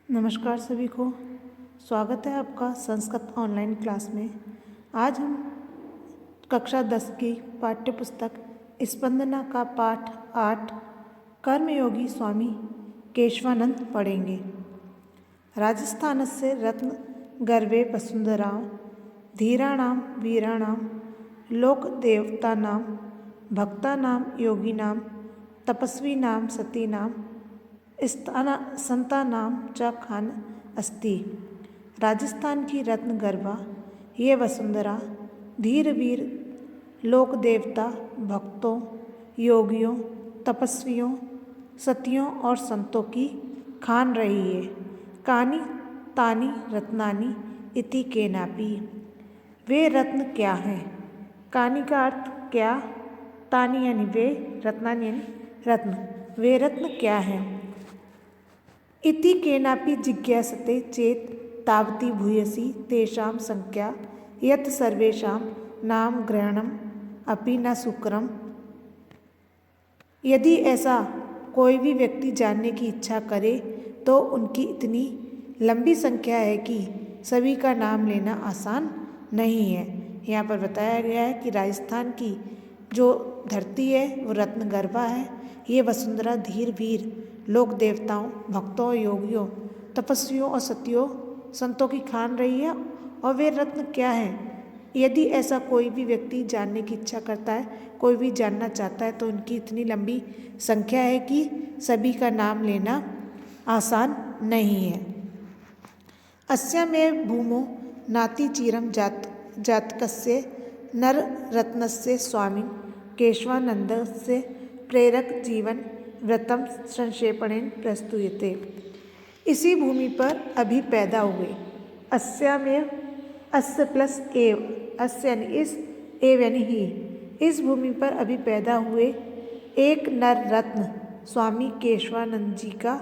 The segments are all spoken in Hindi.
नमस्कार सभी को। स्वागत है आपका संस्कृत ऑनलाइन क्लास में। आज हम कक्षा 10 की पाठ्य पुस्तक स्पंदना का पाठ 8 कर्मयोगी स्वामी केशवानंद पढ़ेंगे। राजस्थानस्य रत्न गर्भे वसुंधरां धीराणां वीराणां लोकदेवतानां भक्तानां योगिनां तपस्विनां सतीनां संतानां च खान अस्ति। राजस्थान की रत्न गर्भा ये वसुंधरा धीर वीर लोक देवता भक्तों योगियों तपस्वियों सतियों और संतों की खान रही है। कानी तानी रत्नानी इति केनापि। वे रत्न क्या हैं? कानी का अर्थ क्या, तानी यानी वे, रत्नानी यानी रत्न। वे रत्न क्या हैं? इति केनापि जिज्ञासते चेत तावती भूयसी तेषां संख्या यत् सर्वेषां नाम ग्रहणम अपि न सुकरम। यदि ऐसा कोई भी व्यक्ति जानने की इच्छा करे तो उनकी इतनी लंबी संख्या है कि सभी का नाम लेना आसान नहीं है। यहाँ पर बताया गया है कि राजस्थान की जो धरती है वो रत्न गर्भा है। ये वसुंधरा धीर वीर लोक देवताओं भक्तों योगियों तपस्वियों और सतियों संतों की खान रही है। और वे रत्न क्या हैं? यदि ऐसा कोई भी व्यक्ति जानने की इच्छा करता है, कोई भी जानना चाहता है, तो उनकी इतनी लंबी संख्या है कि सभी का नाम लेना आसान नहीं है। अस्यामेव भूमौ नाति चिरं जातकस्य नर रत्नस्य स्वामी केशवानंदस्य प्रेरक जीवन व्रतम संक्षेपणेन प्रस्तुयते। इसी भूमि पर अभी पैदा हुए, अस्यामेव अस्य प्लस एव, अस्य यानी इस, एव यानी ही, इस भूमि पर अभी पैदा हुए एक नर रत्न स्वामी केशवानंद जी का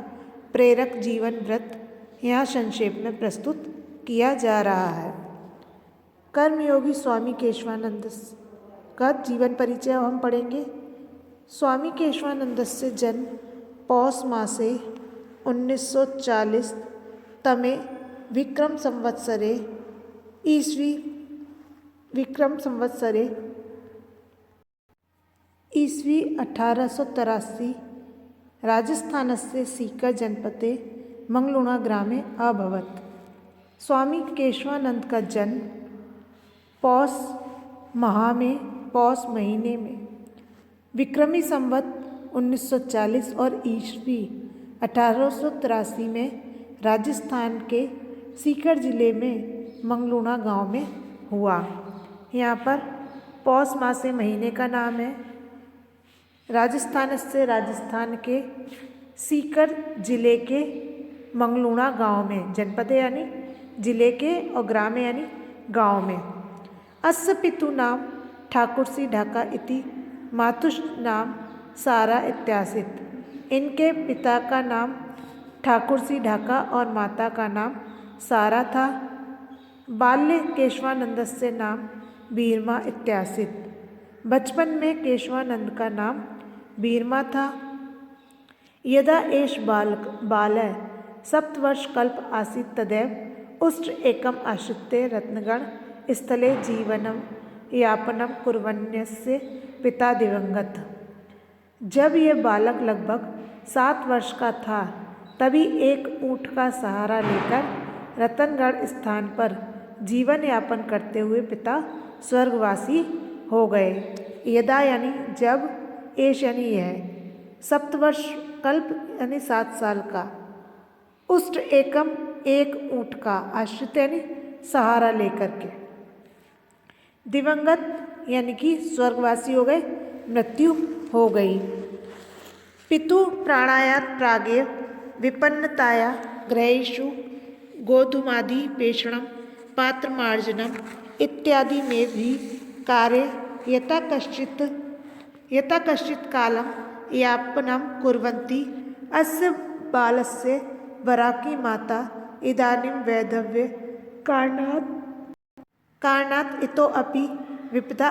प्रेरक जीवन व्रत यहाँ संक्षेप में प्रस्तुत किया जा रहा है। कर्मयोगी स्वामी केशवानंद का जीवन परिचय हम पढ़ेंगे। स्वामी केशवानंदस्य जन्म पौष मासे 1940 तमे विक्रम संवत्सरे ईस्वी 1883 राजस्थानस्य सीकर जनपदे मंगलूणा ग्रामे अभवत्। स्वामी केशवानंद का जन्म पौष महीने में विक्रमी संवत 1940 और ईस्वी 1883 में राजस्थान के सीकर जिले में मंगलूणा गांव में हुआ। यहाँ पर पौष मासे महीने का नाम है। राजस्थान के सीकर जिले के मंगलूणा गांव में, जनपद यानी जिले के और ग्राम यानी गांव में। अस्य पितु नाम ठाकुर सिंह ढाका इति मातुष नाम सारा इत्यासित। इनके पिता का नाम ठाकुर सिंह ढाका और माता का नाम सारा था। बाल्य केशवानंदस्य नाम बीरमा इत्यासित। बचपन में केशवानंद का नाम बीरमा था। यदा एष बालः सप्तवर्ष कल्प आसीत् तदैव उष्ट्र एकम आश्रित्य रत्नगण स्थले जीवनम यापनम कुर्वन्यस्य पिता दिवंगत। जब यह बालक लगभग 7 वर्ष का था तभी एक ऊँट का सहारा लेकर रतनगढ़ स्थान पर जीवन यापन करते हुए पिता स्वर्गवासी हो गए। यदा यानी जब, एश यानी यह, सप्तवर्ष कल्प यानी 7 साल का, उष्ट्र एकम एक ऊँट का, आश्रित यानी सहारा लेकर के, दिवंगत यानी कि स्वर्गवासी हो गए, मृत्यु हो गई। पितु प्राणायात प्रागेव विपन्नताया ग्रहेषु गोधूमादि पेषणम पात्रमार्जनम इत्यादि में भी कार्य यथा कश्चित् कालम यापनम कुर्वन्ति। अस्य बालस्य वराकी माता इदानीं वैधव्य कारणात् इतोऽपि विपदा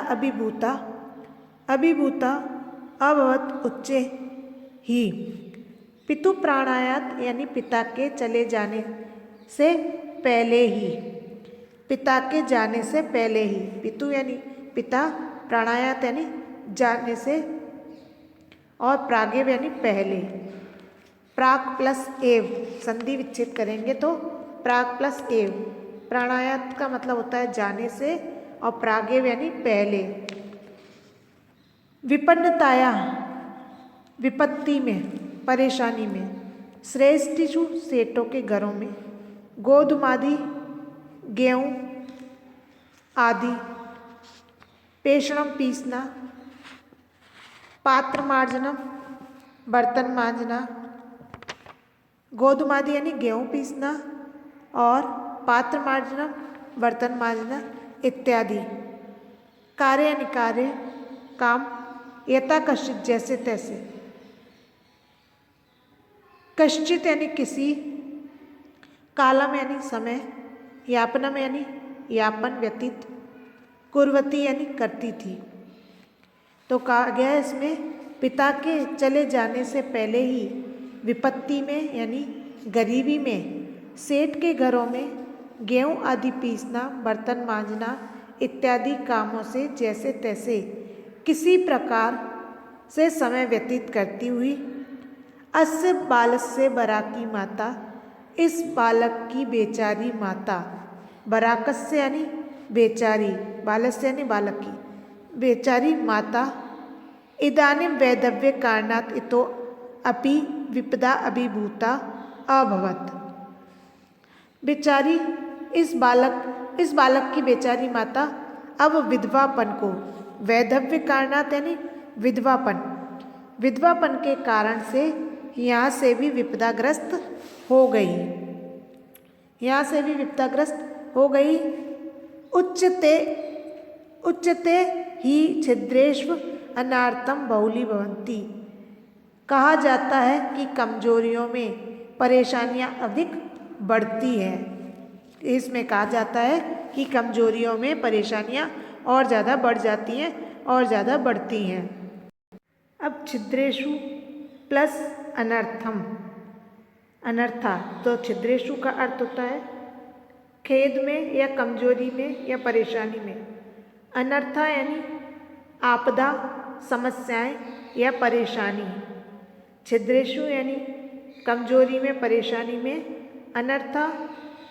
अभिभूता अभवत् उच्चे ही। पितु प्राणायात यानी पिता के चले जाने से पहले ही, पिता के जाने से पहले ही, पितु यानी पिता, प्राणायात यानी जाने से, और प्रागेव यानी पहले। प्राक प्लस एव संधि विच्छेद करेंगे तो प्राक प्लस एव, प्राणायात का मतलब होता है जाने से और प्रागेव यानी पहले। विपन्नताया विपत्ति में, परेशानी में। श्रेष्ठिषु सेठों के घरों में। गोधुमादि गेहूँ आदि। पेषणम पीसना। पात्र मार्जनम बर्तन मांजना। गोधुमादि यानी गेहूँ पीसना और पात्र मार्जनम बर्तन मांजना इत्यादि। कार्य यानी कार्य, काम। यथा कश्चित जैसे तैसे। कश्चित यानी किसी। कालम यानी समय। यापनम यानी यापन व्यतीत। कुर्वती यानी करती थी। तो कहा गया है इसमें पिता के चले जाने से पहले ही विपत्ति में यानी गरीबी में सेठ के घरों में गेहूँ आदि पीसना, बर्तन मांजना इत्यादि कामों से जैसे तैसे किसी प्रकार से समय व्यतीत करती हुई अस्य बालस्य बराकी माता, इस बालक की बेचारी माता। बराकस्य यानी बेचारी, बालस्य यानी बालक की बेचारी माता। इदानीं वैधव्य कारणात् इतो अपि विपदा अभिभूता अभवत्। बेचारी इस बालक की बेचारी माता अब विधवापन को, वैधव्य कारणात् यानी विधवापन के कारण से यहाँ से भी विपदाग्रस्त हो गई, यहाँ से भी विपदाग्रस्त हो गई। उच्यते ही छिद्रेष्व अनार्थम बहुली भवन्ति। कहा जाता है कि कमजोरियों में परेशानियां अधिक बढ़ती है। इसमें कहा जाता है कि कमजोरियों में परेशानियां और ज़्यादा बढ़ जाती हैं और ज़्यादा बढ़ती हैं। अब छिद्रेशु प्लस अनर्थम, अनर्था, तो छिद्रेशु का अर्थ होता है खेद में या कमजोरी में या परेशानी में। अनर्था यानी आपदा, समस्याएं या परेशानी। छिद्रेशु यानी कमजोरी में, परेशानी में। अनर्था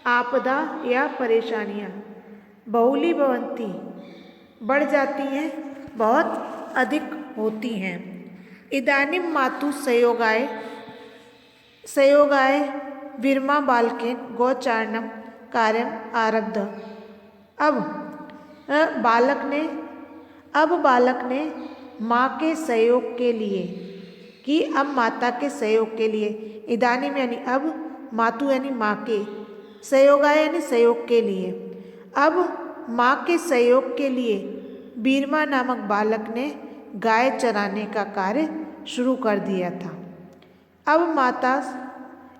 आपदा या परेशानियाँ। बहुली भवन्ति बढ़ जाती हैं, बहुत अधिक होती हैं। इदानीं मातु संयोगाय विरमा बालकेन गोचारणम कार्यम आरब्ध। अब बालक ने माँ के सहयोग के लिए, कि अब माता के सहयोग के लिए, इदानीं यानी अब, मातु यानी माँ के, सहयोगाय यानी सहयोग के लिए, अब माँ के सहयोग के लिए बीरमा नामक बालक ने गाय चराने का कार्य शुरू कर दिया था। अब माता,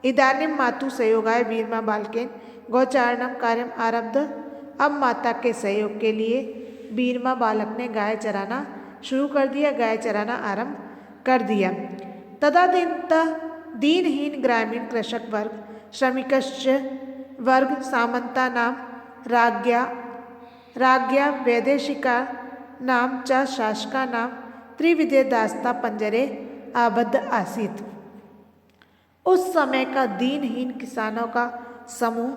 इदानीं मातु सहयोगाय बीरमा बालकेन गोचारणम कार्यम आरब्ध। अब माता के सहयोग के लिए बीरमा बालक ने गाय चराना शुरू कर दिया, गाय चराना आरंभ कर दिया। तदानीन्तन दीनहीन ग्रामीण कृषक वर्ग, श्रमिकश्च वर्ग, सामंता नाम राज्ञा वैदेशिका नाम च शासका नाम त्रिविधे दास्ता पंजरे आबद्ध आसीत। उस समय का दीनहीन किसानों का समूह,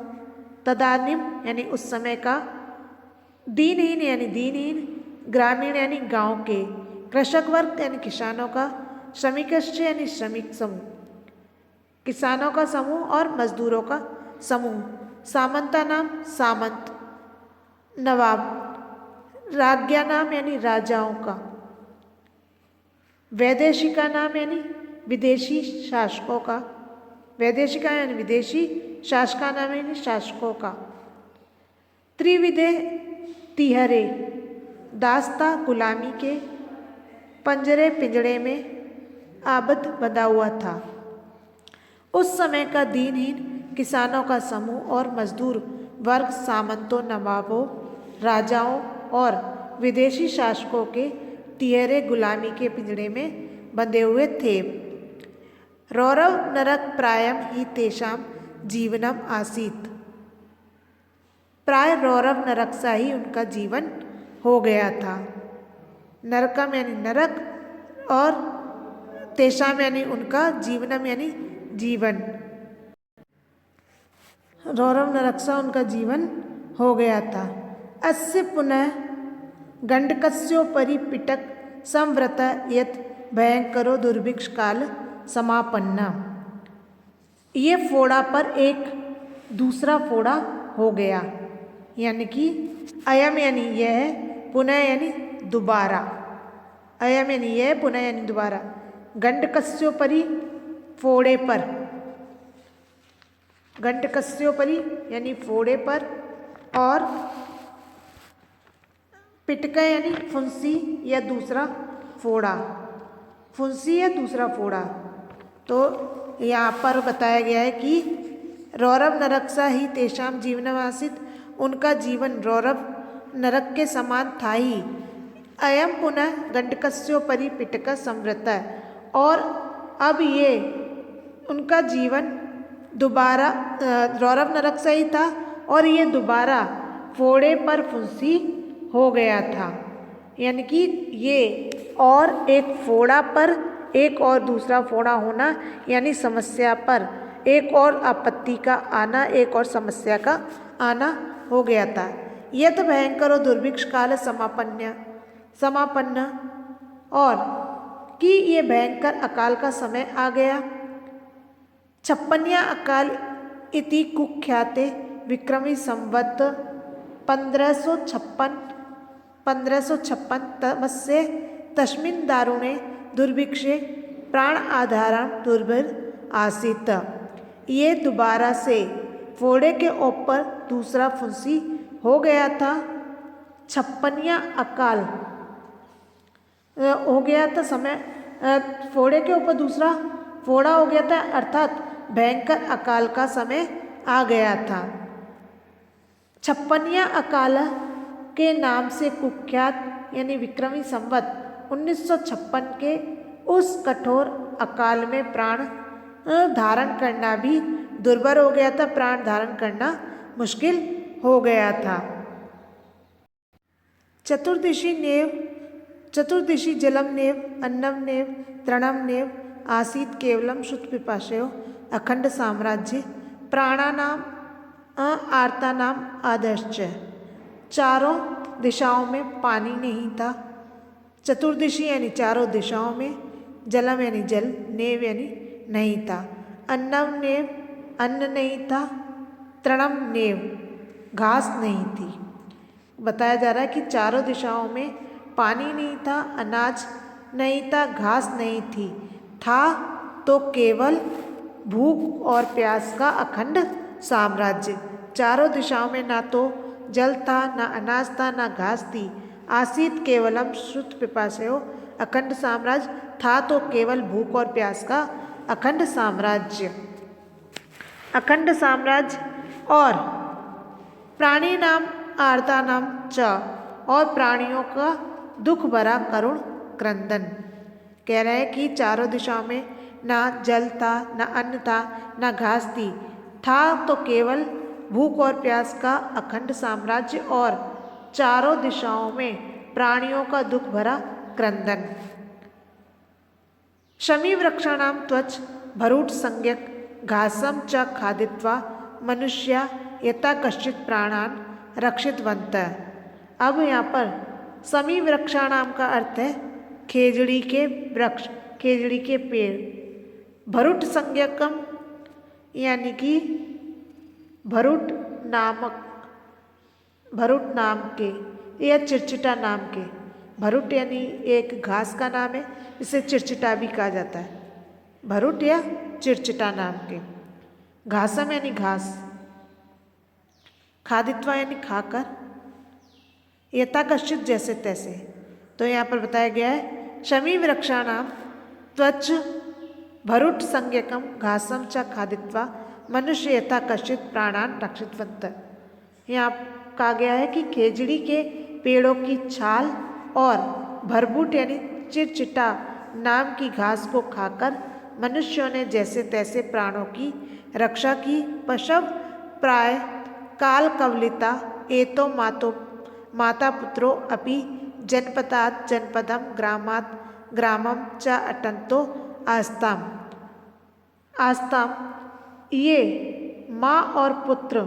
तदानीम यानी उस समय का, दीनहीन यानी दीनहीन, ग्रामीण यानी गांव के, कृषक वर्ग यानी किसानों का, श्रमिकश्च यानी श्रमिक समूह, किसानों का समूह और मजदूरों का समूह। सामंता नाम सामंत, नवाब। राज्ञा नाम यानी राजाओं का। वैदेशिका नाम यानी विदेशी शासकों का, वैदेशिका यानी विदेशी, शासका नाम यानी शासकों का। त्रिविधे तिहरे दास्ता गुलामी के, पंजरे पिंजड़े में आबद्ध बंधा हुआ था। उस समय का दीनहीन किसानों का समूह और मजदूर वर्ग सामंतों, नवाबों, राजाओं और विदेशी शासकों के तिहरे गुलामी के पिंजड़े में बंधे हुए थे। रौरव नरक प्रायम ही तेषाम जीवनम आसीत। प्राय रौरव नरक सा ही उनका जीवन हो गया था। नरकम यानी नरक और तेषाम यानी उनका, जीवनम यानी जीवन। रौरव नरक सा उनका जीवन हो गया था। अस्य पुनः गंडकस्योपरि पिटक संवृत यत भयंकरो दुर्भिक्ष काल समापन्ना। ये फोड़ा पर एक दूसरा फोड़ा हो गया, यानी कि अयम यानी यह, पुनः यानी दोबारा। अयम यानी यह, पुनः यानी दोबारा। गंडकस्योपरि फोड़े पर, गंडकस्योपरि यानी फोड़े पर, और पिटका यानी फुंसी या दूसरा फोड़ा, फुंसी या दूसरा फोड़ा। तो यहाँ पर बताया गया है कि रौरव नरक सा ही तेषाम जीवनमासित, उनका जीवन रौरव नरक के समान था ही। अयम पुनः गंडकस्योपरि पिटक संवृत, और अब ये उनका जीवन दोबारा रौरव नरक सा ही था, और ये दोबारा फोड़े पर फुंसी हो गया था। यानी कि ये और एक फोड़ा पर एक और दूसरा फोड़ा होना, यानी समस्या पर एक और आपत्ति का आना, एक और समस्या का आना हो गया था। यत भयंकर और दुर्भिक्ष काल समापन्न, और कि ये भयंकर अकाल का समय आ गया। 56 अकाल इति कुख्याते विक्रमी संवत 1556 तमस्य तस्मिन् दारुणे दुर्भिक्षे प्राण आधारण दुर्भर आसीत। ये दोबारा से फोड़े के ऊपर दूसरा फुंसी हो गया था। 56 अकाल हो गया था समय, फोड़े के ऊपर दूसरा फोड़ा हो गया था, अर्थात भयंकर अकाल का समय आ गया था। 56 अकाल के नाम से कुख्यात यानी विक्रमी संवत 1956 के उस कठोर अकाल में प्राण धारण करना भी दुर्भर हो गया था, प्राण धारण करना मुश्किल हो गया था। चतुर्दिशी जलम नेव अन्नम नेव तृणम नेव आसीत केवलम शुद्ध पिपाशयो अखंड साम्राज्य प्राणानाम आर्तानाम आदर्श। चारों दिशाओं में पानी नहीं था। चतुर्दिशी यानी चारों दिशाओं में, जलम यानी जल, नेव यानी नहीं था, अन्नम नेव अन्न नहीं था, तृणम नेव घास नहीं थी। बताया जा रहा है कि चारों दिशाओं में पानी नहीं था, अनाज नहीं था, घास नहीं थी, था तो केवल भूख और प्यास का अखंड साम्राज्य। चारों दिशाओं में ना तो जल था, ना अनाज था, ना घास थी। आसीत केवलम श्रुत पिपासयो अखंड साम्राज्य, था तो केवल भूख और प्यास का अखंड साम्राज्य। अखंड साम्राज्य और प्राणी नाम आर्ता नाम च, और प्राणियों का दुख भरा करुण क्रंदन। कह रहे हैं कि चारों दिशाओं में ना जल था, ना अन्न था, ना घास थी, था तो केवल भूख और प्यास का अखंड साम्राज्य, और चारों दिशाओं में प्राणियों का दुख भरा क्रंदन। शमी वृक्षाणाम त्वच भरूट संज्ञक घासम च खादित्वा मनुष्या यथा कश्चित प्राणान रक्षितवंत। अब यहाँ पर शमी वृक्षाणाम का अर्थ है खेजड़ी के वृक्ष, खेजड़ी के पेड़। भरूट संज्ञकम यानी कि भरूट नाम के या चिरचिटा नाम के। भरूट यानी एक घास का नाम है, इसे चिरचिटा भी कहा जाता है। भरूट या चिरचिटा नाम के। घासम यानी घास, खादित्वा यानी खाकर, यथा कश्चित जैसे तैसे। तो यहाँ पर बताया गया है शमी वृक्षाणाम त्वच भरूट संज्ञकम घासम च खादित्वा मनुष्य यथा कश्चित प्राणान रक्षितवंत। यहाँ कहा गया है कि खेजड़ी के पेड़ों की छाल और भरबूट यानी चिरचिटा नाम की घास को खाकर मनुष्यों ने जैसे तैसे प्राणों की रक्षा की। पशव प्राय काल कवलिता एतो माता पुत्रो अपि जनपदात् जनपदम ग्रामात् ग्रामम च अटंतो आस्ताम आस्ताम। ये माँ और पुत्र,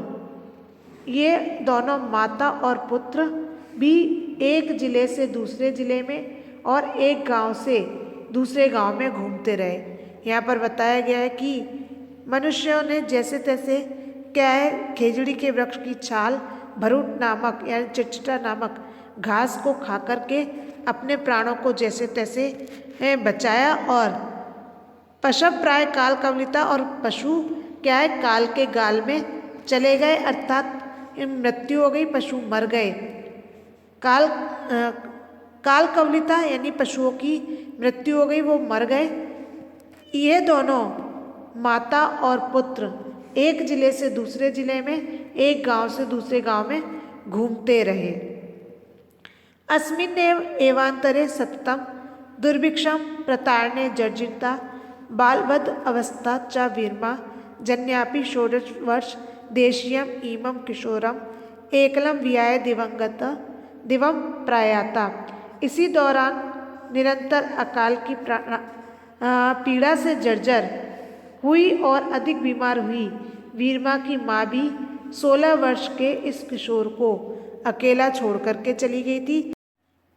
ये दोनों माता और पुत्र भी एक जिले से दूसरे जिले में और एक गांव से दूसरे गांव में घूमते रहे। यहाँ पर बताया गया है कि मनुष्यों ने जैसे तैसे क्या है, खेजड़ी के वृक्ष की छाल, भरूट नामक यानी चिटचिटा नामक घास को खा करके अपने प्राणों को जैसे तैसे बचाया। और पशव प्राय काल कवलिता, और पशु क्या है, काल के गाल में चले गए, अर्थात मृत्यु हो गई, पशु मर गए। काल कवलिता यानी पशुओं की मृत्यु हो गई, वो मर गए। ये दोनों माता और पुत्र एक जिले से दूसरे जिले में, एक गांव से दूसरे गांव में घूमते रहे। अस्मिन्नेव एवांतरे सततम दुर्भिक्षम प्रतारणे जर्जरिता बालवद अवस्था च वीरमा जन्यापि षोडश वर्ष देशीयम इमं किशोरम एकलम विहाय दिवम प्रयाता। इसी दौरान निरंतर अकाल की पीड़ा से जर्जर हुई और अधिक बीमार हुई वीरमा की माँ भी 16 वर्ष के इस किशोर को अकेला छोड़ करके चली गई थी।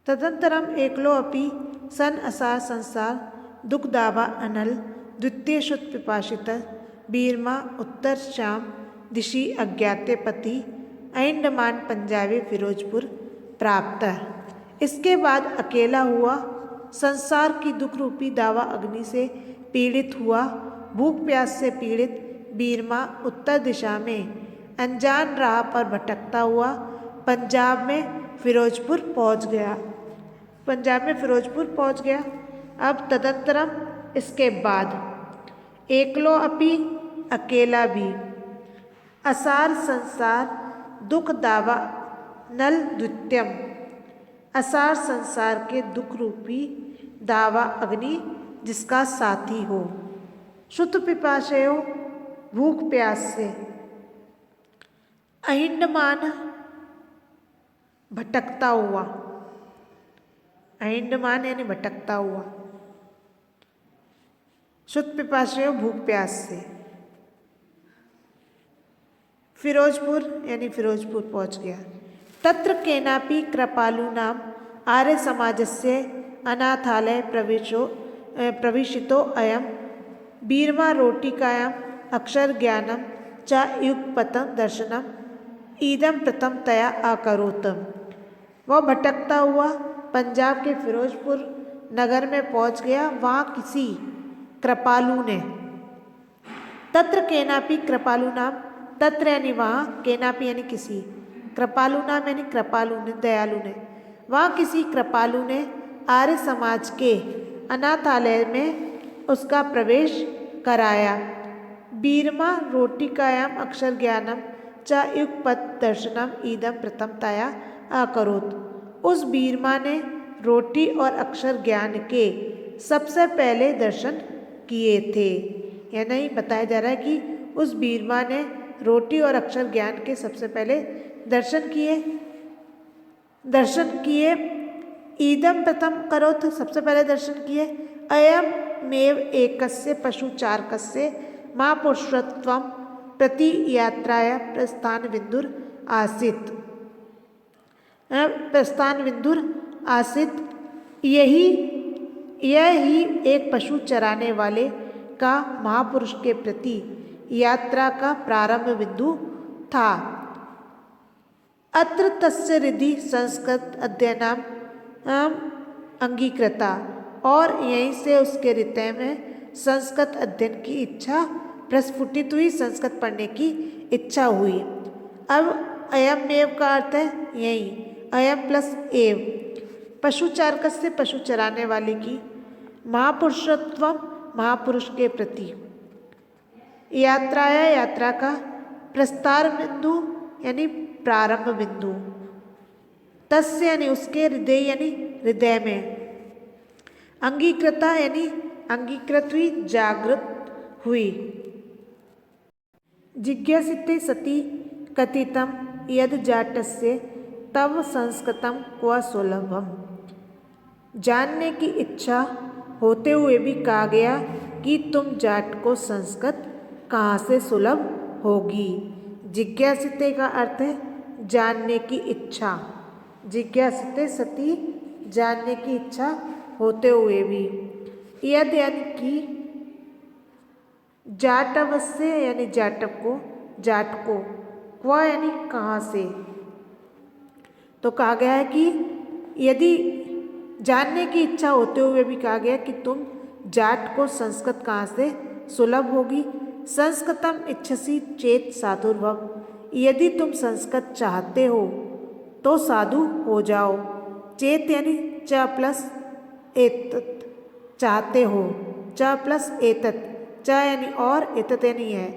तदंतरम एकलो अपि सन असार संसार दुख दावा अनल द्वितीय शुद्ध पिपाशित वीरमा उत्तर श्याम दिशि अज्ञाते पति ऐंडमान पंजाबी फिरोजपुर प्राप्त। इसके बाद अकेला हुआ, संसार की दुख रूपी दावा अग्नि से पीड़ित हुआ, भूख प्यास से पीड़ित वीरमा उत्तर दिशा में अनजान राह पर भटकता हुआ पंजाब में फिरोजपुर पहुंच गया। अब तदंतरम इसके बाद एकलो अपि अकेला भी असार संसार दुख दावा नल द्वितीयम, असार संसार के दुख रूपी दावा अग्नि जिसका साथी हो, शुद्ध पिपाशयो भूख प्यास से, अहिंडमान भटकता हुआ, अहिंडमान यानी भटकता हुआ, शुद्ध पिपाशयो भूख प्यास से फिरोजपुर यानी फिरोजपुर पहुंच गया। तत्र केनापि कृपालु नाम आर्य समाजस्य अनाथालय प्रविशितो अयम वीरमा रोटिकायां अक्षर ज्ञानम च युगपतम दर्शनम ईदम प्रथम तया अकरोतम। वह भटकता हुआ पंजाब के फिरोजपुर नगर में पहुंच गया। वहाँ किसी कृपालु ने, तत्र केनापि कृपालु नाम, तत्र यानी वहाँ, केनापि यानी किसी, कृपालु नाम यानी कृपालु ने, दयालु ने, वहाँ किसी कृपालु ने आर्य समाज के अनाथालय में उसका प्रवेश कराया। वीरमा रोटिकायाम अक्षर ज्ञानम च युगपत दर्शनम ईदम प्रथमतया अकरोत। उस वीरमा ने रोटी और अक्षर ज्ञान के सबसे पहले दर्शन किए थे। यह नहीं बताया जा रहा है कि उस वीरमा ने रोटी और अक्षर ज्ञान के सबसे पहले दर्शन किए। ईदम प्रथम करोत, सबसे पहले दर्शन किए। अयम मेव एकस्य पशुचारकस्य महापुरुषत्वं प्रति यात्राया प्रस्थान बिंदुर आसित। यह ही एक पशु चराने वाले का महापुरुष के प्रति यात्रा का प्रारंभ बिंदु था। अत्र तस्य हृदि संस्कृत अध्ययनम अंगीकृता, और यहीं से उसके हृदय में संस्कृत अध्ययन की इच्छा प्रस्फुटित हुई, संस्कृत पढ़ने की इच्छा हुई। अब अयम एव का अर्थ है यही, अयम प्लस एव, पशुचारक से पशु चराने वाले की, महापुरुषत्व महापुरुष के प्रति, यात्राया यात्रा का, प्रस्तार बिंदु यानी प्रारंभ बिंदु, तस्य यानी उसके, हृदय यानी हृदय में, अंगीकृता यानी अंगीकृत हुई, जागृत हुई। जिज्ञासिते सति कथितम यद जाटस्य तव संस्कृतम क्व सुलभम। जानने की इच्छा होते हुए भी कहा गया कि तुम जाट को संस्कृत कहाँ से सुलभ होगी। जिज्ञासिते का अर्थ है जानने की इच्छा। जिज्ञासिते सती जानने की इच्छा होते हुए भी। यद यानी कि जाटवस्य यानी जाटव को, जाट को, क्व यानी कहाँ से। तो कहा गया है कि यदि जानने की इच्छा होते हुए भी कहा गया कि तुम जाट को संस्कृत कहाँ से सुलभ होगी। संस्कृतम इच्छसि चेत साधुर्भव। यदि तुम संस्कृत चाहते हो तो साधु हो जाओ। चेत यानी च प्लस एतत्, चाहते हो। च प्लस एतत्, च यानी और, एतत् यानी है।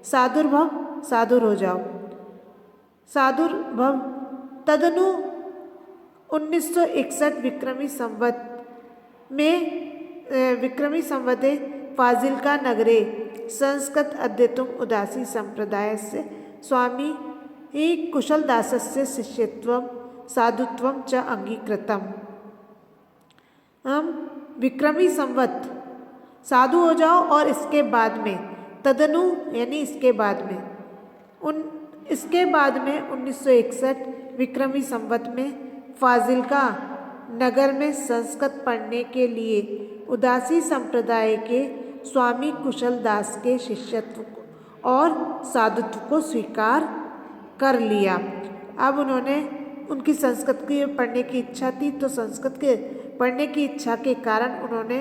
साधुर्भव, साधुर हो जाओ। साधुर्भव। तदनु 1961 विक्रमी संवत में विक्रमी संवते फाजिल्का नगरे संस्कृत अध्येतुम उदासी संप्रदाय से स्वामी ही कुशलदासस्य शिष्यत्वम साधुत्वम च अंगीकृतम। हम विक्रमी संवत साधु हो जाओ और इसके बाद में तदनु यानी इसके बाद में इसके बाद में 1961 विक्रमी संवत में फाजिल्का नगर में संस्कृत पढ़ने के लिए उदासी संप्रदाय के स्वामी कुशलदास के शिष्यत्व और साधुत्व को स्वीकार कर लिया। अब उन्होंने उनकी संस्कृत की पढ़ने की इच्छा थी, तो संस्कृत के पढ़ने की इच्छा के कारण उन्होंने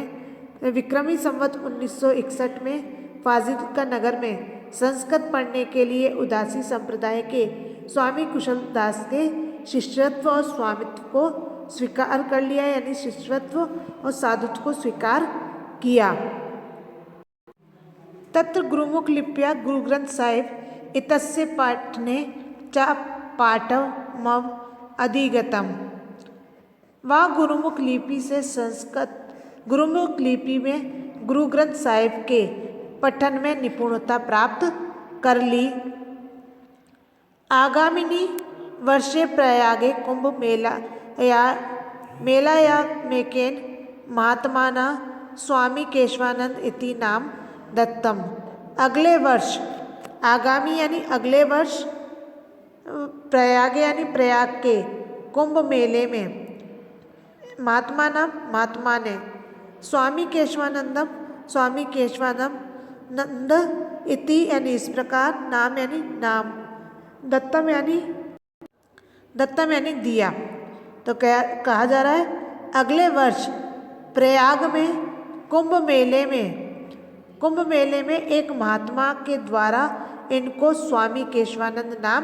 विक्रमी संवत 1961 में फाजिल्का नगर में संस्कृत पढ़ने के लिए उदासी संप्रदाय के स्वामी कुशलदास के शिष्यत्व और स्वामित्व को स्वीकार कर लिया, यानी शिष्यत्व और साधुत्व को स्वीकार किया। तत्र गुरुमुख लिप्या गुरु ग्रंथ साहिब इतस्य पाठने च पाठमव अधिगतम। वह गुरुमुख लिपि से संस्कृत गुरुमुख लिपि में गुरु ग्रंथ साहिब के पठन में निपुणता प्राप्त कर ली। आगामिनी वर्षे प्रयागे कुंभ मेलाया मेकेन महात्माना स्वामी केशवानंद इति नाम दत्तम। अगले वर्ष, आगामी यानी अगले वर्ष, प्रयाग यानी प्रयाग के कुंभ मेले में महात्मा ने स्वामी केशवानंद इति यानी इस प्रकार, नाम यानी नाम, दत्तम यानी दिया। तो कहा जा रहा है अगले वर्ष प्रयाग में कुंभ मेले में एक महात्मा के द्वारा इनको स्वामी केशवानंद नाम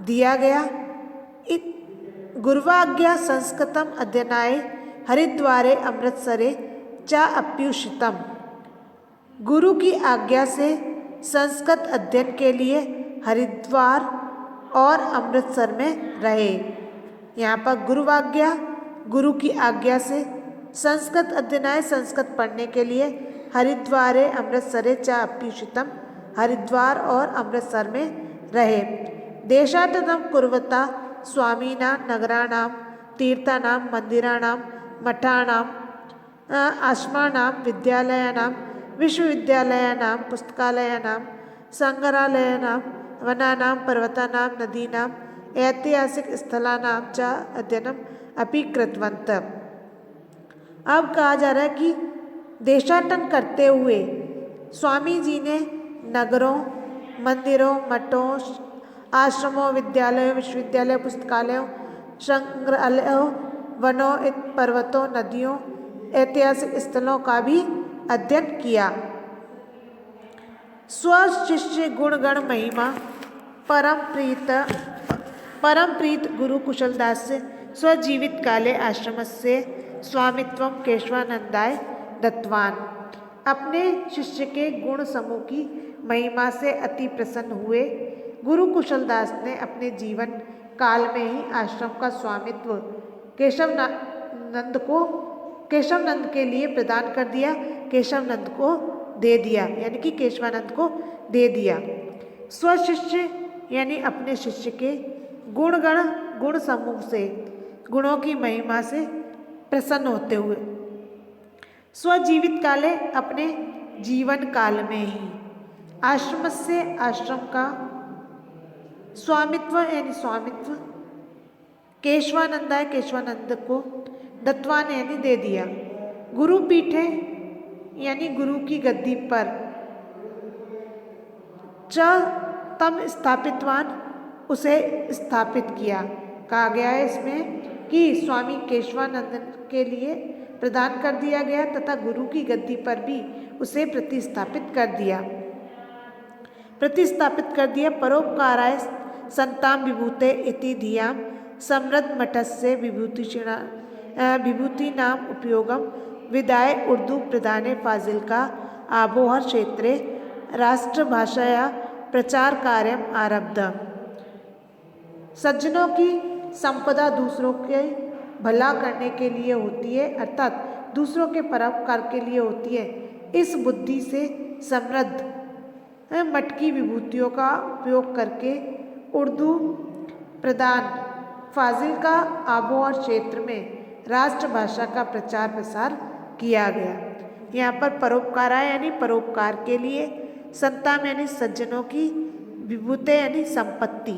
दिया गया। गुरुवाज्ञा संस्कृतम अध्ययनाय हरिद्वारे अमृतसरे च अप्युषितम। गुरु की आज्ञा से संस्कृत अध्ययन के लिए हरिद्वार और अमृतसर में रहे। यहाँ पर गुरुवाज्ञा, गुरु की आज्ञा से संस्कृत अध्ययनाय संस्कृत पढ़ने के लिए हरिद्वारे अमृतसरे च अप्युषितम, हरिद्वार और अमृतसर में रहे। देशाटनं कुर्वता स्वामिना नगराणां तीर्थानां मंदिराणां मठानां आश्रमाणां विद्यालयानां विश्वविद्यालयानां पुस्तकालयानां संग्रहालयानां वनानां पर्वतानां नदीनां ऐतिहासिक स्थलानां च अध्ययनम् अपि कृतवन्तः। अब कहा जा रहा है कि देशाटन करते हुए स्वामी जी ने नगरों, मंदिरों, मठों, आश्रमों, विद्यालयों, विश्वविद्यालयों, पुस्तकालयों, संग्रहालयों, वनों, पर्वतों, नदियों, ऐतिहासिक स्थलों का भी अध्ययन किया। स्वशिष्य गुणगण महिमा परम प्रीत गुरु कुशलदास स्वजीवित काले आश्रमस्य स्वामित्वं केशवानंदाय दत्तवान। अपने शिष्य के गुण समूह की महिमा से अति प्रसन्न हुए गुरु कुशलदास ने अपने जीवन काल में ही आश्रम का स्वामित्व केशवानंद को केशव नंद के लिए प्रदान कर दिया, केशव नंद को दे दिया, यानी कि केशवानंद को दे दिया। स्वशिष्य यानी अपने शिष्य के गुणगण गुण समूह से, गुणों की महिमा से प्रसन्न होते हुए, स्वजीवित काले अपने जीवन काल में ही, आश्रम से आश्रम का स्वामित्व यानी स्वामित्व, केशवानंदाय केशवानंद को दत्वान यानी दे दिया। गुरु पीठे यानी गुरु की गद्दी पर, च तम स्थापितवान उसे स्थापित किया। कहा गया है इसमें कि स्वामी केशवानंद के लिए प्रदान कर दिया गया तथा गुरु की गद्दी पर भी उसे प्रतिस्थापित कर दिया। परोपकाराय संताम विभूते इति धियाम समृद्ध मठस्य विभूति नाम उपयोगम विदाय उर्दू प्रदाने फाजिल्का आबोहर क्षेत्रे राष्ट्रभाषया प्रचार कार्यम आरब्ध। सज्जनों की संपदा दूसरों के भला करने के लिए होती है, अर्थात दूसरों के परोपकार के लिए होती है। इस बुद्धि से समृद्ध मठ की विभूतियों का उपयोग करके उर्दू प्रदान फाजिल्का आबोहर क्षेत्र में राष्ट्रभाषा का प्रचार प्रसार किया गया। यहाँ पर परोपकारा यानी परोपकार के लिए, संताम यानी सज्जनों की, विभूते यानी संपत्ति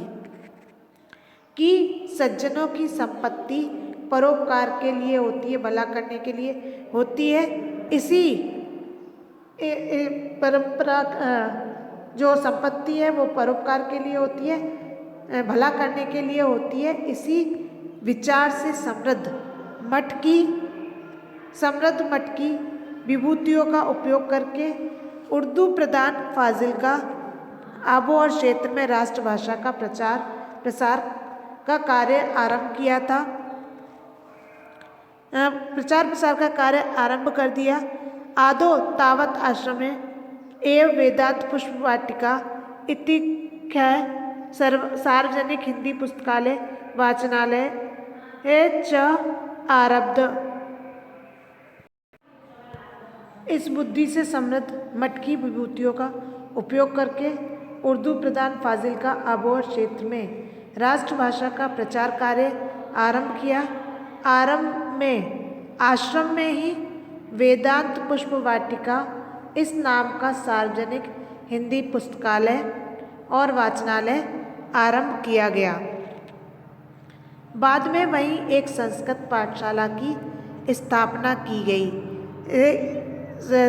की, सज्जनों की संपत्ति परोपकार के लिए होती है, भला करने के लिए होती है। इसी परंपरा जो संपत्ति है वो परोपकार के लिए होती है, भला करने के लिए होती है। इसी विचार से समृद्ध मठ की विभूतियों का उपयोग करके उर्दू प्रदान फाजिल्का आबोहर क्षेत्र में राष्ट्रभाषा का प्रचार प्रसार का कार्य आरंभ किया था, प्रचार प्रसार का कार्य आरंभ कर दिया। आदो तावत आश्रम में एवं वेदांत पुष्प वाटिका इति सार्वजनिक हिंदी पुस्तकालय वाचनालय च आरब्ध। इस बुद्धि से समृद्ध मठ की विभूतियों का उपयोग करके उर्दू प्रदान फाजिल्का आबोहर क्षेत्र में राष्ट्रभाषा का प्रचार कार्य आरंभ किया। आरंभ में आश्रम में ही वेदांत पुष्प वाटिका इस नाम का सार्वजनिक हिंदी पुस्तकालय और वाचनालय आरंभ किया गया। बाद में वहीं एक संस्कृत पाठशाला की स्थापना की गई।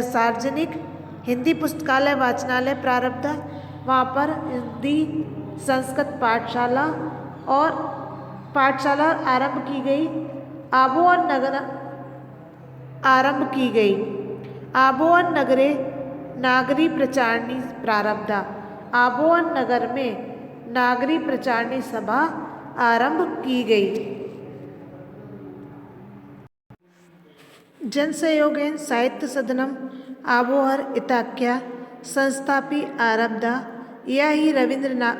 सार्वजनिक हिंदी पुस्तकालय वाचनालय प्रारब्ध, वहाँ पर हिंदी संस्कृत पाठशाला आरंभ की गई। आबोहर नगर आरंभ की गई। आबोहर नगरे नागरी प्रचारणी प्रारब्ध। आबोहर नगर में नागरी प्रचारणी सभा आरंभ की गई। जन सहयोगेन साहित्य सदनम आबोहर इत्याख्या संस्थापि आरब्धा। या ही रवींद्रनाथ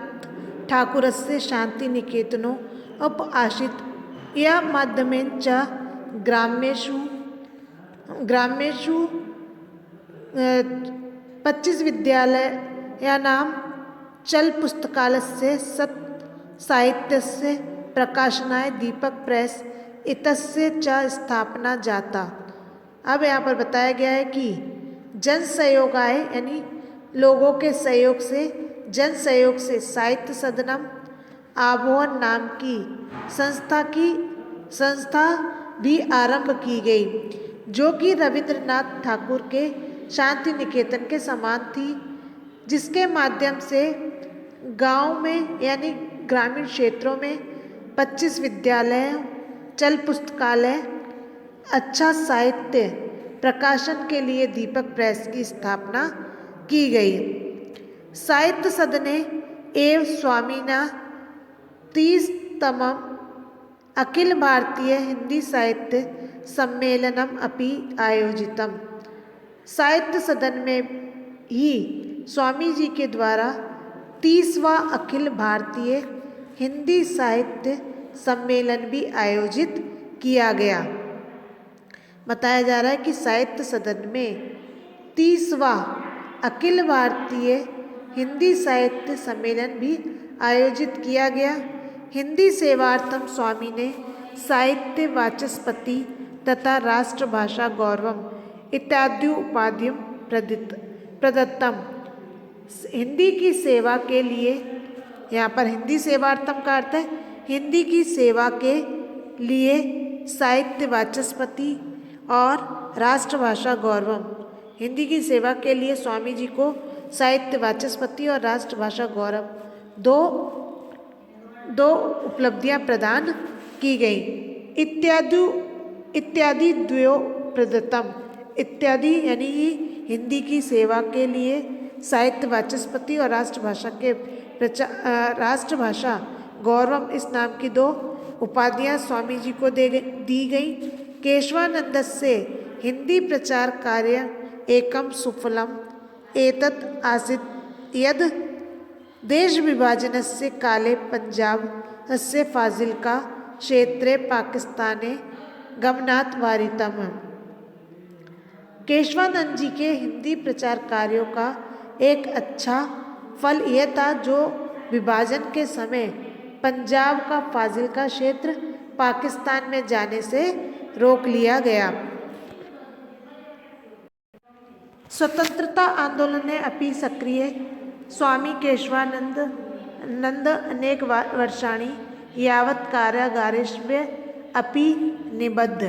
ठाकुरस्य शांति निकेतनो उप आशित या माध्यमेन च ग्रामेषु 25 विद्यालयानां चल पुस्तकालयस्य सत् साहित्यस्य प्रकाशनाय दीपक प्रेस इतस्य च स्थापना जाता। अब यहाँ पर बताया गया है कि जन सहयोग आए यानी लोगों के सहयोग से, जन सहयोग से साहित्य सदनम आबोहर नाम की संस्था भी आरंभ की गई, जो कि रविंद्रनाथ ठाकुर के शांति निकेतन के समान थी, जिसके माध्यम से गांव में यानी ग्रामीण क्षेत्रों में 25 विद्यालय, चल पुस्तकालय, अच्छा साहित्य प्रकाशन के लिए दीपक प्रेस की स्थापना की गई। साहित्य सदने एवं स्वामीना 30तमम् अखिल भारतीय हिंदी साहित्य सम्मेलनम अपि आयोजितम। साहित्य सदन में ही स्वामी जी के द्वारा 30वां अखिल भारतीय हिंदी साहित्य सम्मेलन भी आयोजित किया गया। बताया जा रहा है कि साहित्य सदन में 30वां अखिल भारतीय हिंदी साहित्य सम्मेलन भी आयोजित किया गया। हिंदी सेवार्थम स्वामी ने साहित्य वाचस्पति तथा राष्ट्रभाषा गौरवम इत्यादि उपाधियों प्रदत्तम। हिंदी की सेवा के लिए, यहाँ पर हिंदी सेवार्थम का अर्थ है हिंदी की सेवा के लिए साहित्य वाचस्पति और राष्ट्रभाषा गौरवम। हिंदी की सेवा के लिए स्वामी जी को साहित्य वाचस्पति और राष्ट्रभाषा गौरव दो उपलब्धियां प्रदान की गई। इत्यादि द्वयो प्रदत्तम। इत्यादि यानी हिंदी की सेवा के लिए साहित्य वाचस्पति और राष्ट्रभाषा गौरवम इस नाम की 2 उपाधियां स्वामी जी को दी गई। केशवानंद से हिंदी प्रचार कार्य एकम सुफलम एतत् आसीत् यद देश विभाजनस्य काले पंजाब अस्य फाजिल्का क्षेत्रे पाकिस्ताने गमनात् वारितम्। केशवानंद जी के हिंदी प्रचार कार्यों का एक अच्छा फल यह था जो विभाजन के समय पंजाब का फाजिल्का क्षेत्र पाकिस्तान में जाने से रोक लिया गया। स्वतंत्रता आंदोलन ने अपि सक्रिय स्वामी केशवानंद अनेक वर्षाणि यावत् कारागारेषु अपि निबद्ध।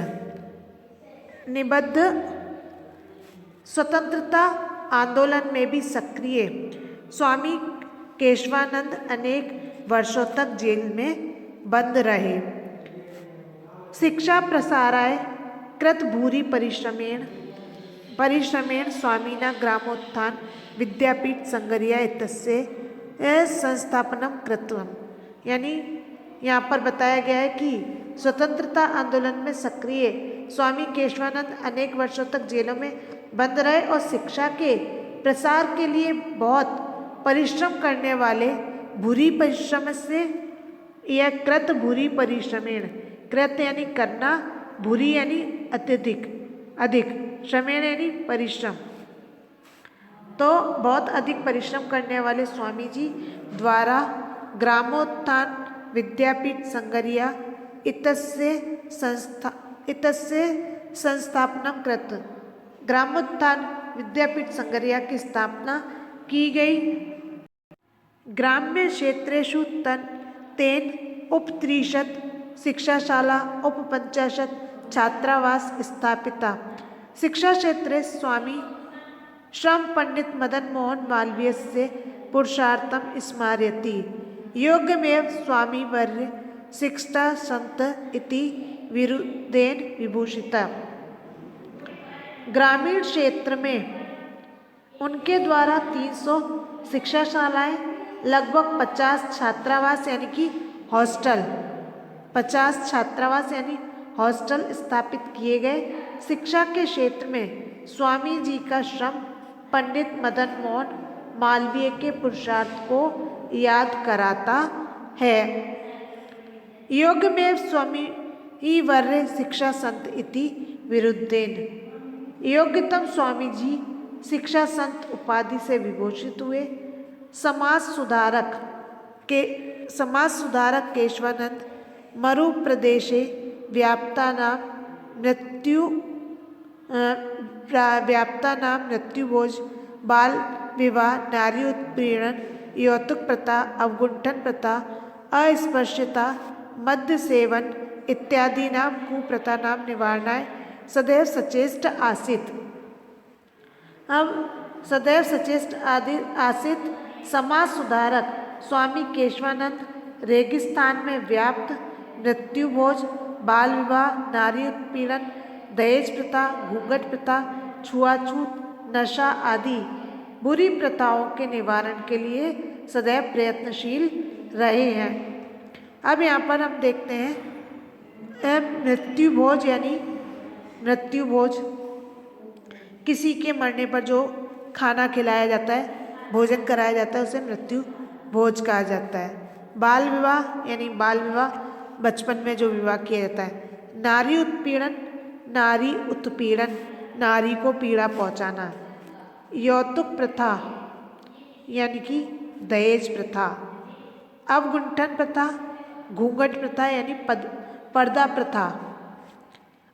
स्वतंत्रता आंदोलन में भी सक्रिय स्वामी केशवानंद अनेक वर्षों तक जेल में बंद रहे। शिक्षा प्रसाराय कृत भूरि परिश्रमेण स्वामिना ग्रामोत्थान विद्यापीठ संगरिया इत्यस्य संस्थापनम कृतम्। यानी यहाँ पर बताया गया है कि स्वतंत्रता आंदोलन में सक्रिय स्वामी केशवानंद अनेक वर्षों तक जेलों में बंद रहे और शिक्षा के प्रसार के लिए बहुत परिश्रम करने वाले भूरि परिश्रम से यह कृत भूरि परिश्रमेण। कृत यानी करना, भूरि यानी अधिक, श्रमेण यानी परिश्रम। तो बहुत अधिक परिश्रम करने वाले स्वामी जी द्वारा ग्रामोत्थान विद्यापीठ संगरिया इत्यस्य संस्थापनम कृत। ग्रामोत्थान विद्यापीठ संगरिया की स्थापना की गई। ग्राम्य क्षेत्रेषु तेन उप-30 शिक्षाशाला उप-50 छात्रावास स्थापिता। शिक्षा क्षेत्रे स्वामी श्रम पंडित मदन मोहन मालवीयस्य पुरुषार्थम स्मारयति। योग्यमेव स्वामी वर्य शिक्षा संत इति विरुद्धेन विभूषिता। ग्रामीण क्षेत्र में उनके द्वारा 300 शिक्षाशालाएं, लगभग 50 छात्रावास यानी कि हॉस्टल 50 छात्रावास यानी हॉस्टल स्थापित किए गए। शिक्षा के क्षेत्र में स्वामी जी का श्रम पंडित मदन मोहन मालवीय के पुरुषार्थ को याद कराता है। योग्यमेव स्वामी वर्य शिक्षा संत इति विरुद्धेन। योग्यतम स्वामी जी शिक्षा संत उपाधि से विभूषित हुए। समाज सुधारक केशवानंद मरु प्रदेशे व्याप्तानां मृत्युभोज, बाल विवाह, नारी उत्पीड़न, यौतुक प्रथा, अवगुंठन प्रथा, अस्पृश्यता, मद्य सेवन इत्यादीनां कुप्रथानां निवारणाय सदैव सचेष्ट आसीत्। अब सदैव सचेष्ट आसीत्। समाज सुधारक स्वामी केशवानंद रेगिस्तान में व्याप्त मृत्युभोज, बाल विवाह, नारी उत्पीड़न, दहेज प्रथा, घूंघट प्रथा, छुआछूत, नशा आदि बुरी प्रथाओं के निवारण के लिए सदैव प्रयत्नशील रहे हैं। अब यहाँ पर हम देखते हैं मृत्युभोज यानी मृत्युभोज किसी के मरने पर जो खाना खिलाया जाता है, भोजन कराया जाता है, उसे मृत्यु भोज कहा जाता है। बाल विवाह यानी बाल विवाह बचपन में जो विवाह किया जाता है। नारी उत्पीड़न नारी उत्पीड़न, नारी को पीड़ा पहुंचाना। यौतुक प्रथा यानी कि दहेज प्रथा। अवगुंठन प्रथा, घूंघट प्रथा यानी पर्दा प्रथा।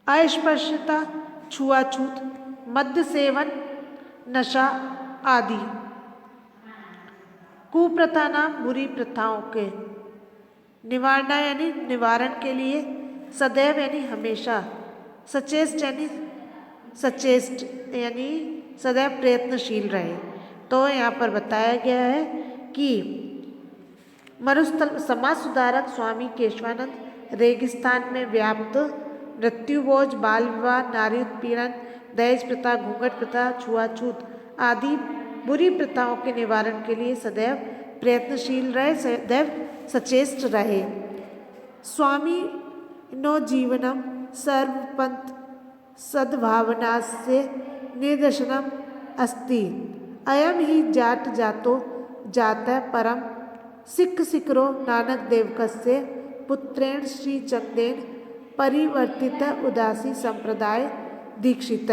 अस्पृश्यता, छुआछूत, मद्य सेवन, नशा आदि। कुप्रथा नाम बुरी प्रथाओं के निवारण यानी निवारण के लिए सदैव यानी हमेशा, सचेष्ट यानी सदैव प्रयत्नशील रहे। तो यहाँ पर बताया गया है कि मरुस्थल समाज सुधारक स्वामी केशवानंद रेगिस्तान में व्याप्त मृत्युभोज, बाल विवाह, नारी उत्पीड़न, दहेज प्रथा, घूंघट प्रथा, छुआछूत आदि बुरी प्रथाओं के निवारण के लिए सदैव प्रयत्नशील रहे, सदैव सचेष्ट रहे। स्वामी नो जीवनम सर्वपंथ सद्भावनास्य निदर्शनम अस्ति। अयम ही जाट जातो जातः परम सिख सिकरो नानक देवकस्य पुत्रेण श्री चंदेन परिवर्तित उदासी संप्रदाय दीक्षित।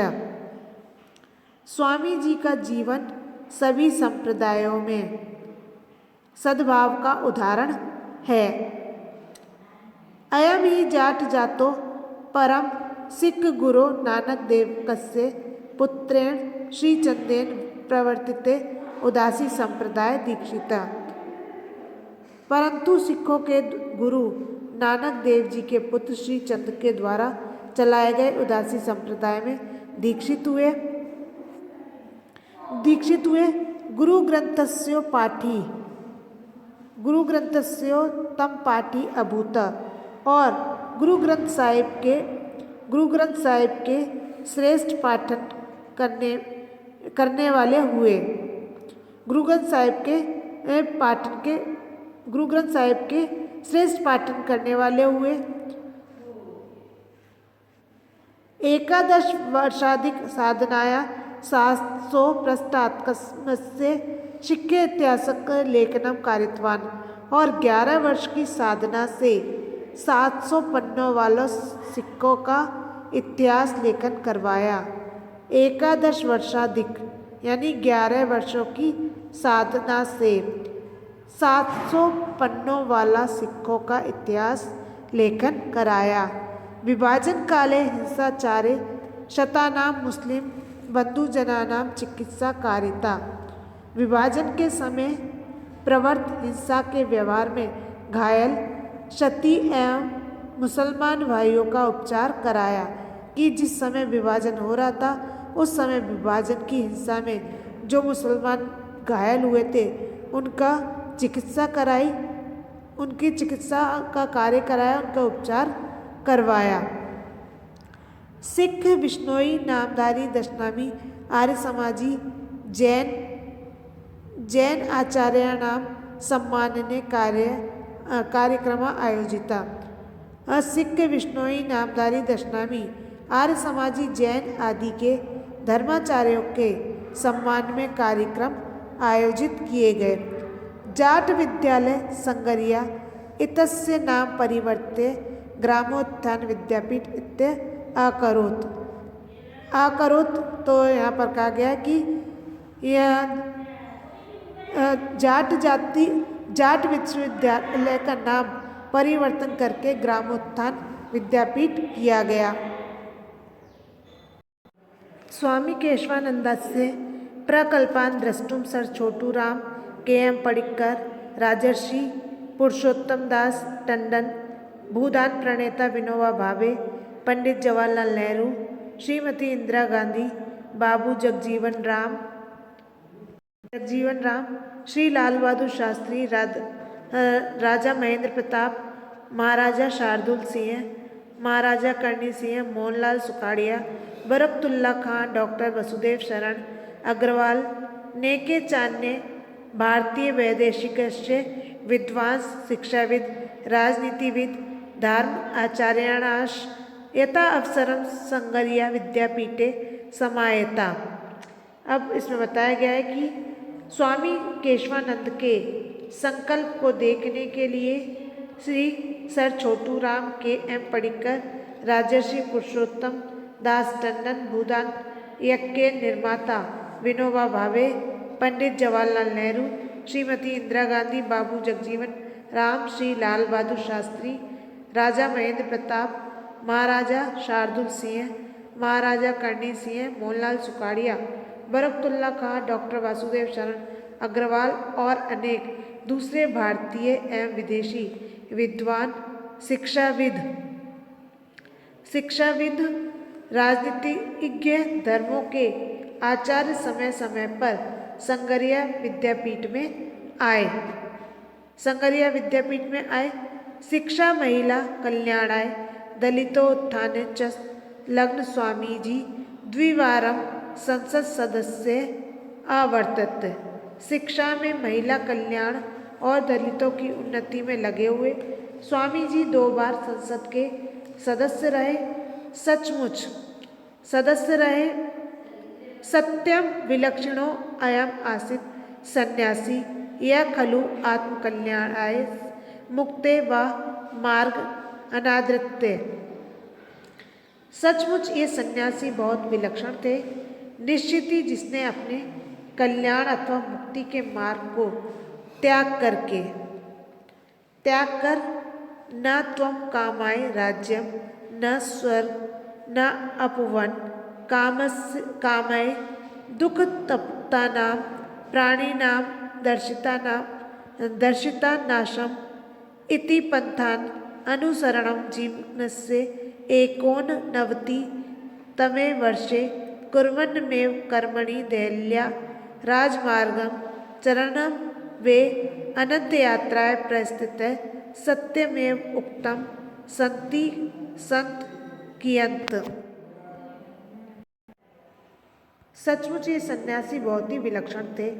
स्वामी जी का जीवन सभी संप्रदायों में सद्भाव का उदाहरण है। अयम ही जाट जातो परम सिख गुरु नानक देवकस्य पुत्रेण श्री चंदेन प्रवर्तित उदासी संप्रदाय दीक्षित। परंतु सिखों के गुरु नानक देव जी के पुत्र श्री चंद के द्वारा चलाए गए उदासी संप्रदाय में दीक्षित हुए। गुरु ग्रंथस्यो तम पाठी अभूत। और गुरु ग्रंथ साहिब के श्रेष्ठ पाठन करने वाले हुए। गुरु ग्रंथ साहिब के श्रेष्ठ पाठन करने वाले हुए। एकादश वर्षाधिक साधनाया शास्त्रो प्रस्तात्कस्मस्य शिक्के इतिहासक लेखनम कारितवान। और 11 वर्ष की साधना से 700 पन्नों वालों सिक्कों का इतिहास लेखन करवाया। एकादश वर्षाधिक यानी 11 वर्षों की साधना से 700 पन्नों वाला सिक्कों का इतिहास लेखन कराया। विभाजन काले हिंसाचारे शतानाम मुस्लिम बंधुजनानाम चिकित्सा कारिता। विभाजन के समय प्रवृत्त हिंसा के व्यवहार में घायल क्षति एवं मुसलमान भाइयों का उपचार कराया। कि जिस समय विभाजन हो रहा था उस समय विभाजन की हिंसा में जो मुसलमान घायल हुए थे उनका चिकित्सा कराई, उनकी चिकित्सा का कार्य कराया, उनका उपचार करवाया। सिख बिश्नोई नामधारी दशनामी आर्य समाजी जैन आचार्याणाम सम्मानने कार्यक्रम आयोजिता। सिख बिश्नोई नामधारी दशनामी आर्य समाजी जैन आदि के धर्माचार्यों के सम्मान में कार्यक्रम आयोजित किए गए। जाट विद्यालय संगरिया इतस्य नाम परिवर्त्य ग्रामोत्थान विद्यापीठ इत्य आकरोत। तो यहाँ पर कहा गया कि यह जाट विश्वविद्यालय का नाम परिवर्तन करके ग्रामोत्थान विद्यापीठ किया गया। स्वामी केशवानंदस्य प्रकल्पान द्रष्टुम सर छोटू राम, के.एम. पडिक्कर, राजर्षि पुरुषोत्तम दास टंडन, भूदान प्रणेता विनोबा भावे, पंडित जवाहरलाल नेहरू, श्रीमती इंदिरा गांधी, बाबू जगजीवन राम, श्री लाल बहादुर शास्त्री, राजा महेंद्र प्रताप, महाराजा शार्दुल सिंह, महाराजा कर्णी सिंह, मोहनलाल सुखाड़िया, बरकतुल्ला खां, डॉक्टर वसुदेव शरण अग्रवाल, नेके चान्ने, भारतीय वैदेशिकस्य विद्वांस, शिक्षाविद, राजनीतिविद, धर्म आचार्याणाश यथा अवसरम संगरिया विद्यापीठे समायता। अब इसमें बताया गया है कि स्वामी केशवानंद के संकल्प को देखने के लिए श्री सर छोटू राम, के.एम. पडिक्कर, राजर्षि पुरुषोत्तम दास टंडन, भूदान यज्ञ के निर्माता विनोबा भावे, पंडित जवाहरलाल नेहरू, श्रीमती इंदिरा गांधी, बाबू जगजीवन राम, श्री लाल बहादुर शास्त्री, राजा महेंद्र प्रताप, महाराजा शार्दुल सिंह, महाराजा करणी सिंह, मोहनलाल सुखाड़िया, बरकतुल्ला खां, डॉक्टर वासुदेव शरण अग्रवाल और अनेक दूसरे भारतीय एवं विदेशी विद्वान, शिक्षाविद, राजनीतिज्ञ, धर्मों के आचार्य समय समय पर संगरिया विद्यापीठ में आए। शिक्षा महिला कल्याणाय दलितोत्थान च लग्न स्वामीजी द्विवारं संसद सदस्य आवर्तत। शिक्षा में महिला कल्याण और दलितों की उन्नति में लगे हुए स्वामी जी 2 बार संसद के सदस्य रहे। सत्यम विलक्षणो अयम आसित सन्यासी यह खलु आत्मकल्याणाय मुक्ते व मार्ग अनादृत्य। सचमुच ये सन्यासी बहुत विलक्षण थे। निश्चित ही जिसने अपने कल्याण अथवा मुक्ति के मार्ग को त्याग कर न त्वम कामाय राज्यम न स्वर्ग न अपवन कामय दुख तप्तानाम प्राणिनाम दर्शिता नाशम इति पंथान अनुसरणं जीवनस्य एकोननवति तमे वर्षे कुर्वन्नमेव कर्मणि देहल्या राजमार्गं चरणं वे अनंतयात्राय प्रस्थितः सत्यमेव उक्तं संत कियंत। सचमुच ये सन्यासी बहुत ही विलक्षण थे।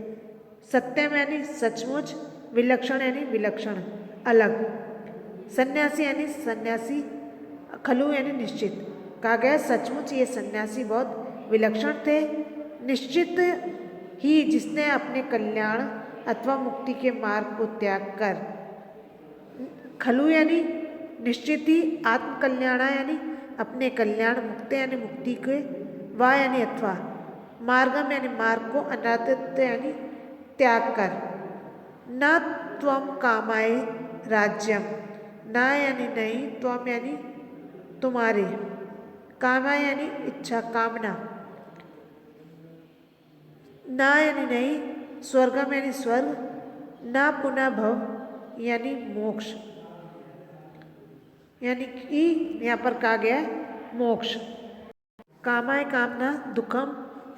सत्यम यानी सचमुच, विलक्षण यानी विलक्षण, अलग। सन्यासी यानी सन्यासी, खलु यानी निश्चित। कहा गया सचमुच ये सन्यासी बहुत विलक्षण थे। निश्चित ही जिसने अपने कल्याण अथवा मुक्ति के मार्ग को त्याग कर, खलु यानी निश्चित ही, आत्म कल्याणा यानी अपने कल्याण, मुक्ति यानी मुक्ति के, वा यानी अथवा, मार्गम यानी मार्ग को, अनादित्य यानी त्याग कर। न त्वम कामाय राज्यम, ना यानी नहीं, त्वम यानी तुम्हारे, कामा यानी इच्छा, कामना, ना यानी नहीं, स्वर्गम यानी स्वर्ग, ना पुनः भव यानी मोक्ष, यानी कि यहाँ पर कहा गया है मोक्ष। कामाय कामना, दुखम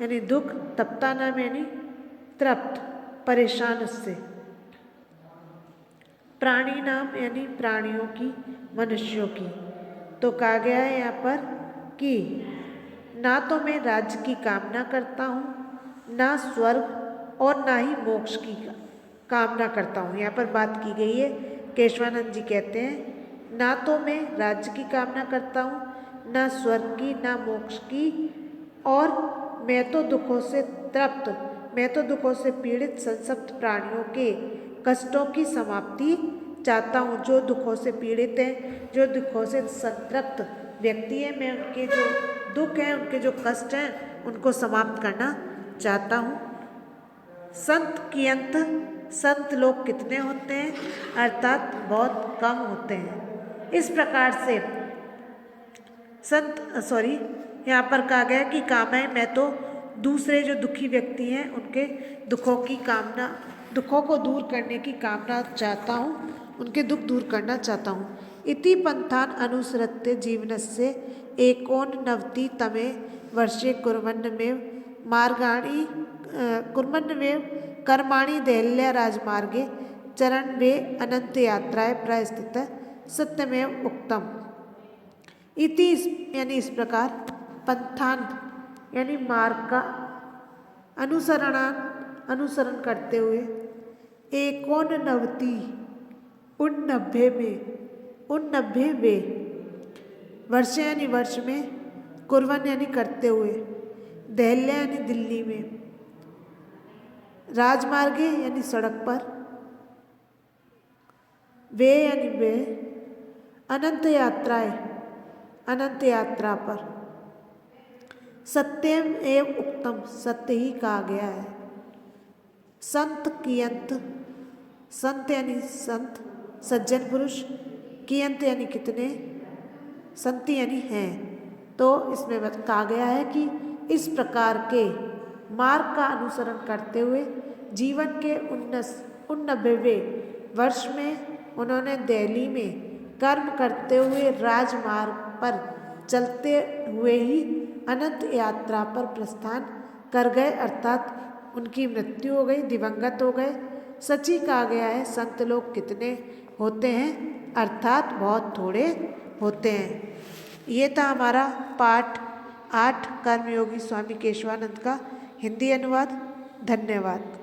यानी दुख, तप्ता नाम यानी तृप्त, परेशान उससे। प्राणी नाम यानी प्राणियों की, मनुष्यों की। तो कहा गया है यहाँ पर कि ना तो मैं राज्य की कामना करता हूँ, ना स्वर्ग और ना ही मोक्ष की कामना करता हूँ। यहाँ पर बात की गई है, केशवानंद जी कहते हैं ना तो मैं राज्य की कामना करता हूँ, ना स्वर्ग की, ना मोक्ष की, और मैं तो दुखों से तृप्त, मैं तो दुखों से पीड़ित संसप्त प्राणियों के कष्टों की समाप्ति चाहता हूँ। जो दुखों से पीड़ित हैं, जो दुखों से संतृप्त व्यक्ति है, मैं उनके जो दुख हैं, उनके जो कष्ट हैं, उनको समाप्त करना चाहता हूँ। संत कियंत, संत लोग कितने होते हैं, अर्थात बहुत कम होते हैं। इस प्रकार से यहाँ पर कहा गया कि कामय, मैं तो दूसरे जो दुखी व्यक्ति हैं उनके दुखों को दूर करने की कामना चाहता हूँ, उनके दुख दूर करना चाहता हूँ। इति पंथान अनुसृत्य जीवनस्य एकोननवति तमे वर्षे कुर्वन्नमेव कर्माणि देहल्या राजमार्गे चरण वे अनंत यात्राएं प्रस्थित सत्यमेव उक्तम। इति यानी इस प्रकार, पंथान यानी मार्ग का अनुसरण करते हुए, एकोननवति 89वें वर्ष यानी वर्ष में, कुर्वन यानी करते हुए, देहल्या यानी दिल्ली में, राजमार्गे यानी सड़क पर, वे यानी वे, अनंत यात्रा पर सत्यम एव उक्तम, सत्य ही कहा गया है। संत कियंत, संत यानी संत, सज्जन पुरुष, कियंत यानी कितने, संति यानी हैं। तो इसमें कहा गया है कि इस प्रकार के मार्ग का अनुसरण करते हुए जीवन के 89वें वर्ष में उन्होंने दिल्ली में कर्म करते हुए राजमार्ग पर चलते हुए ही अनंत यात्रा पर प्रस्थान कर गए, अर्थात उनकी मृत्यु हो गई, दिवंगत हो गए। सच ही कहा गया है संत लोग कितने होते हैं, अर्थात बहुत थोड़े होते हैं। ये था हमारा पाठ 8 कर्मयोगी स्वामी केशवानंद का हिंदी अनुवाद। धन्यवाद।